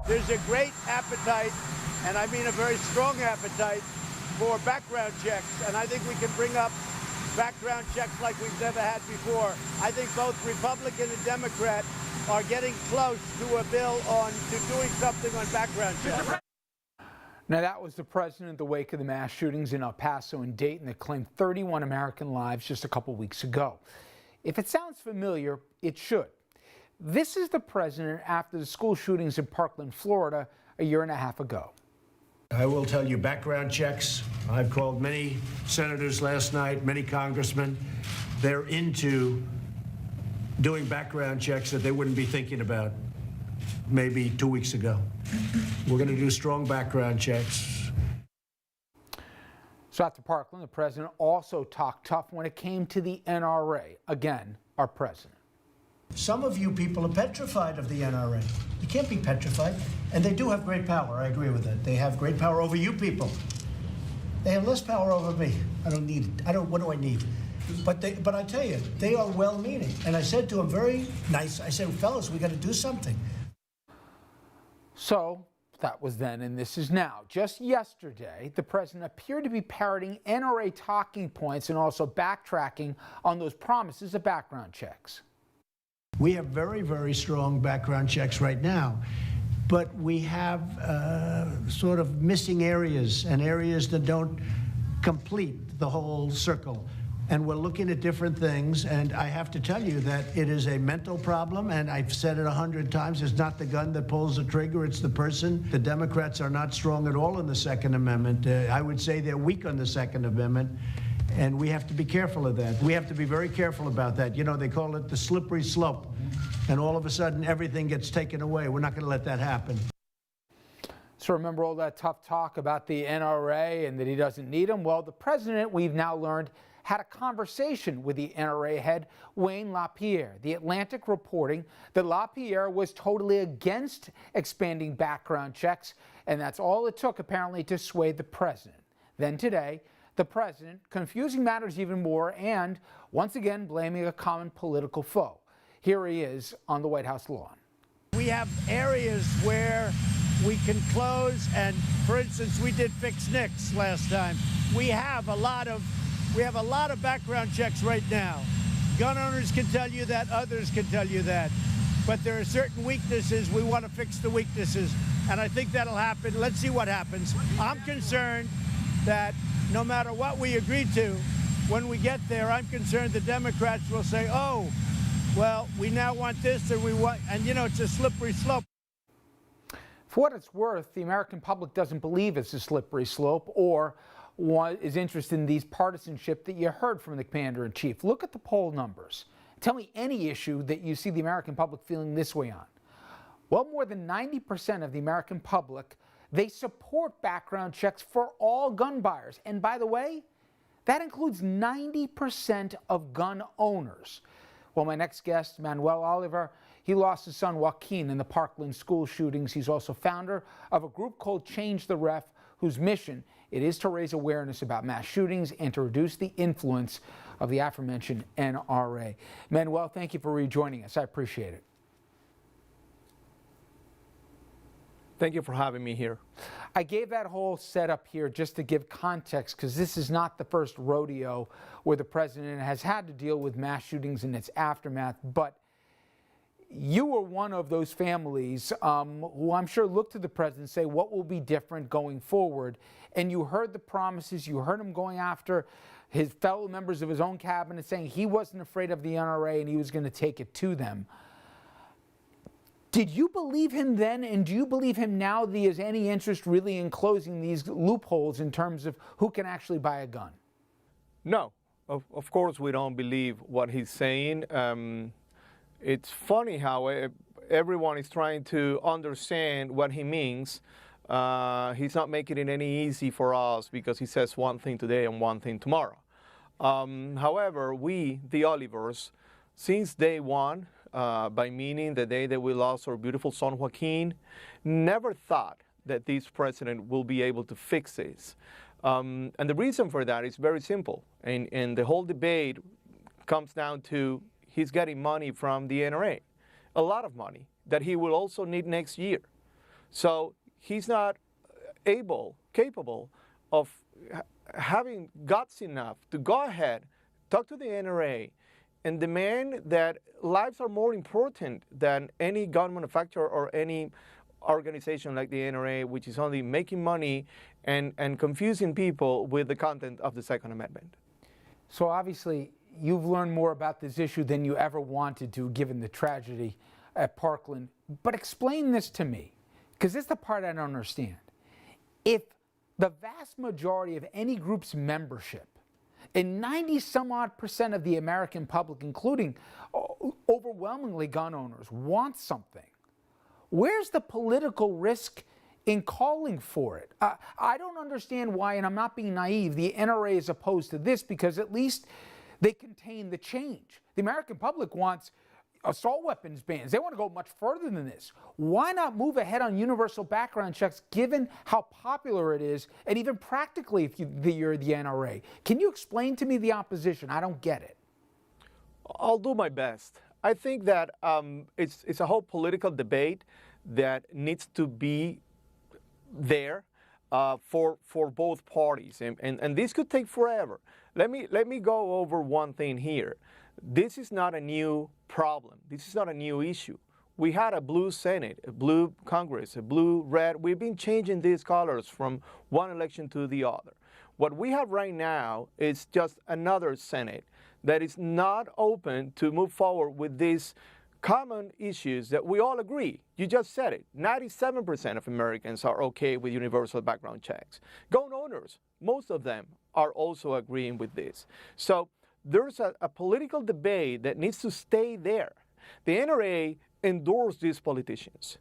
There's a great appetite, and I mean a very strong appetite, for background checks, and I think we can bring up background checks like we've never had before. I think both Republican and Democrat are getting close to a bill to doing something on background checks. Now, that was the president in the wake of the mass shootings in El Paso and Dayton that claimed 31 American lives just a couple weeks ago. If it sounds familiar, it should. This is the president after the school shootings in Parkland, Florida, a year and a half ago. I will tell you, background checks. I've called many senators last night, many congressmen. They're into doing background checks that they wouldn't be thinking about maybe 2 weeks ago. We're going to do strong background checks. So after Parkland, the president also talked tough when it came to the NRA. Again, our president. Some of you people are petrified of the NRA. You can't be petrified. And they do have great power. I agree with that. They have great power over you people. They have less power over me. I don't need it. What do I need? But I tell you, they are well-meaning. And I said to them, very nice, I said, fellas, we got to do something. So that was then, and this is now. Just yesterday, the president appeared to be parroting NRA talking points and also backtracking on those promises of background checks. We have very, very strong background checks right now, but we have sort of missing areas and areas that don't complete the whole circle. And we're looking at different things, and I have to tell you that it is a mental problem, and I've said it 100 times, it's not the gun that pulls the trigger, it's the person. The Democrats are not strong at all in the Second Amendment. I would say they're weak on the Second Amendment, and we have to be careful of that. We have to be very careful about that. You know, they call it the slippery slope, and all of a sudden everything gets taken away. We're not going to let that happen. So remember all that tough talk about the NRA and that he doesn't need them? Well, the president, we've now learned, had a conversation with the NRA head, Wayne LaPierre. The Atlantic reporting that LaPierre was totally against expanding background checks, and that's all it took, apparently, to sway the president. Then today, the president confusing matters even more and, once again, blaming a common political foe. Here he is on the White House lawn. We have areas where we can close, and, for instance, we did fix NICS last time. We have a lot of background checks right now. Gun owners can tell you that, others can tell you that. But there are certain weaknesses, we want to fix the weaknesses, and I think that'll happen. Let's see what happens. I'm concerned that no matter what we agree to, when we get there, I'm concerned the Democrats will say, oh, well, we now want this, and you know, it's a slippery slope. For what it's worth, the American public doesn't believe it's a slippery slope or is interested in these partisanship that you heard from the commander-in-chief. Look at the poll numbers. Tell me any issue that you see the American public feeling this way on. Well, more than 90% of the American public, they support background checks for all gun buyers. And by the way, that includes 90% of gun owners. Well, my next guest, Manuel Oliver, he lost his son Joaquin in the Parkland school shootings. He's also founder of a group called Change the Ref, whose mission it is to raise awareness about mass shootings and to reduce the influence of the aforementioned NRA. Manuel, thank you for rejoining us. I appreciate it. Thank you for having me here. I gave that whole setup here just to give context, because this is not the first rodeo where the president has had to deal with mass shootings and its aftermath, but you were one of those families who I'm sure looked to the president and say, what will be different going forward? And you heard the promises, you heard him going after his fellow members of his own cabinet saying he wasn't afraid of the NRA and he was going to take it to them. Did you believe him then, and do you believe him now that he has any interest really in closing these loopholes in terms of who can actually buy a gun? No, of course we don't believe what he's saying. It's funny how everyone is trying to understand what he means. He's not making it any easy for us because he says one thing today and one thing tomorrow. However, we, the Olivers, since day one, by meaning the day that we lost our beautiful son Joaquin, never thought that this president will be able to fix this. And the reason for that is very simple. And the whole debate comes down to he's getting money from the NRA, a lot of money that he will also need next year. So he's not capable of having guts enough to go ahead, talk to the NRA, and demand that lives are more important than any gun manufacturer or any organization like the NRA, which is only making money and confusing people with the content of the Second Amendment. So obviously, you've learned more about this issue than you ever wanted to, given the tragedy at Parkland. But explain this to me, because this is the part I don't understand. If the vast majority of any group's membership, and 90 some odd percent of the American public, including overwhelmingly gun owners, want something, where's the political risk in calling for it? I don't understand why, and I'm not being naive, the NRA is opposed to this, because at least they contain the change. The American public wants assault weapons bans. They want to go much further than this. Why not move ahead on universal background checks, given how popular it is, and even practically if you're the NRA? Can you explain to me the opposition? I don't get it. I'll do my best. I think that it's a whole political debate that needs to be there for both parties, and this could take forever. Let me go over one thing here. This is not a new problem. This is not a new issue. We had a blue Senate, a blue Congress, a blue, red. We've been changing these colors from one election to the other. What we have right now is just another Senate that is not open to move forward with these common issues that we all agree. You just said it. 97% of Americans are okay with universal background checks. Gun owners, most of them are also agreeing with this. So there's a political debate that needs to stay there. The NRA endorsed these politicians.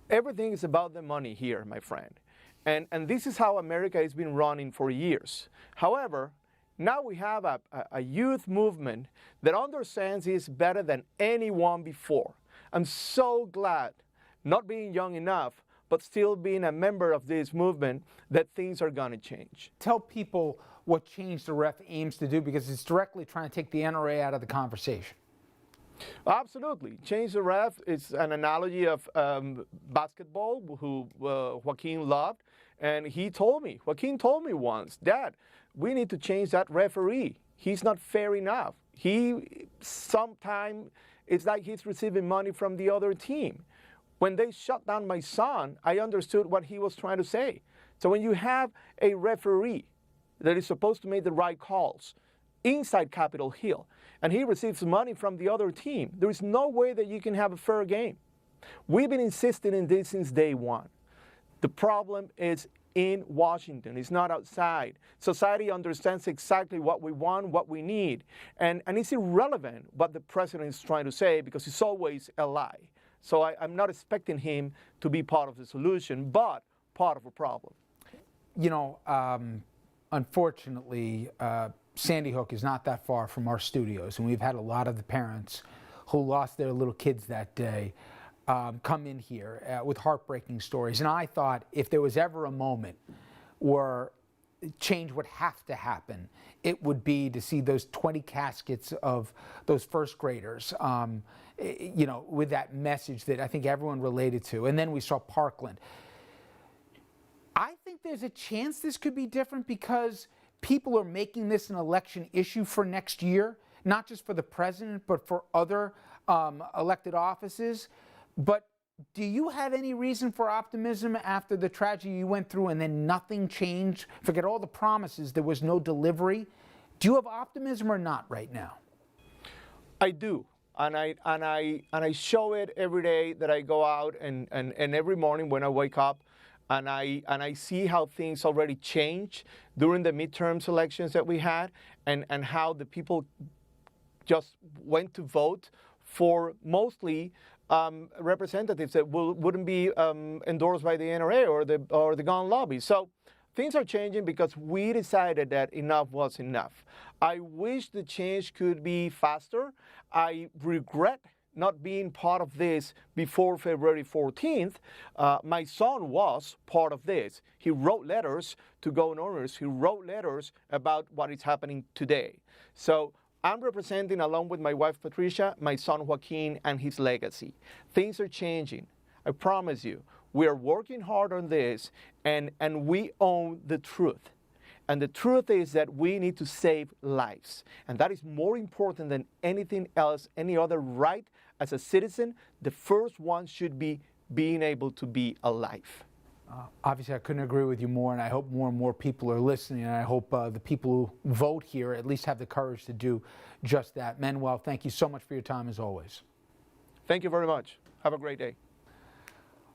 Everything is about the money here, my friend. And this is how America has been running for years. However, now we have a youth movement that understands this better than anyone before. I'm so glad, not being young enough, but still being a member of this movement, that things are going to change. Tell people what Change the Ref aims to do, because it's directly trying to take the NRA out of the conversation. Absolutely. Change the Ref is an analogy of basketball, who Joaquin loved. And Joaquin told me once, Dad, we need to change that referee. He's not fair enough. Sometimes it's like he's receiving money from the other team. When they shut down my son, I understood what he was trying to say. So when you have a referee that is supposed to make the right calls inside Capitol Hill, and he receives money from the other team, there is no way that you can have a fair game. We've been insisting in this since day one. The problem is in Washington. It's not outside. Society understands exactly what we want, what we need. And it's irrelevant what the president is trying to say, because it's always a lie. So I'm not expecting him to be part of the solution, but part of a problem. You know, unfortunately, Sandy Hook is not that far from our studios, and we've had a lot of the parents who lost their little kids that day come in here with heartbreaking stories. And I thought if there was ever a moment where change would have to happen, it would be to see those 20 caskets of those first graders, you know, with that message that I think everyone related to. And then we saw Parkland. I think there's a chance this could be different, because people are making this an election issue for next year, not just for the president, but for other elected offices. But do you have any reason for optimism after the tragedy you went through and then nothing changed? Forget all the promises, there was no delivery. Do you have optimism or not right now? I do. And I show it every day that I go out, and every morning when I wake up, and I see how things already changed during the midterms elections that we had, and how the people just went to vote for mostly representatives that wouldn't be endorsed by the NRA or the gun lobby. So things are changing because we decided that enough was enough. I wish the change could be faster. I regret not being part of this before February 14th. My son was part of this. He wrote letters to gun owners. He wrote letters about what is happening today. So I'm representing, along with my wife Patricia, my son Joaquin and his legacy. Things are changing. I promise you, We are working hard on this, and we own the truth. And the truth is that we need to save lives. And that is more important than anything else, any other right as a citizen. The first one should be being able to be alive. Obviously, I couldn't agree with you more, and I hope more and more people are listening, and I hope the people who vote here at least have the courage to do just that. Manuel, thank you so much for your time, as always. Thank you very much. Have a great day.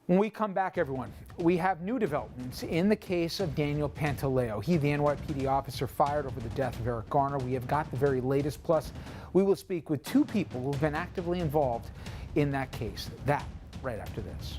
When we come back, everyone, we have new developments in the case of Daniel Pantaleo. He, the NYPD officer fired over the death of Eric Garner. We have got the very latest. Plus, we will speak with two people who have been actively involved in that case. That right after this.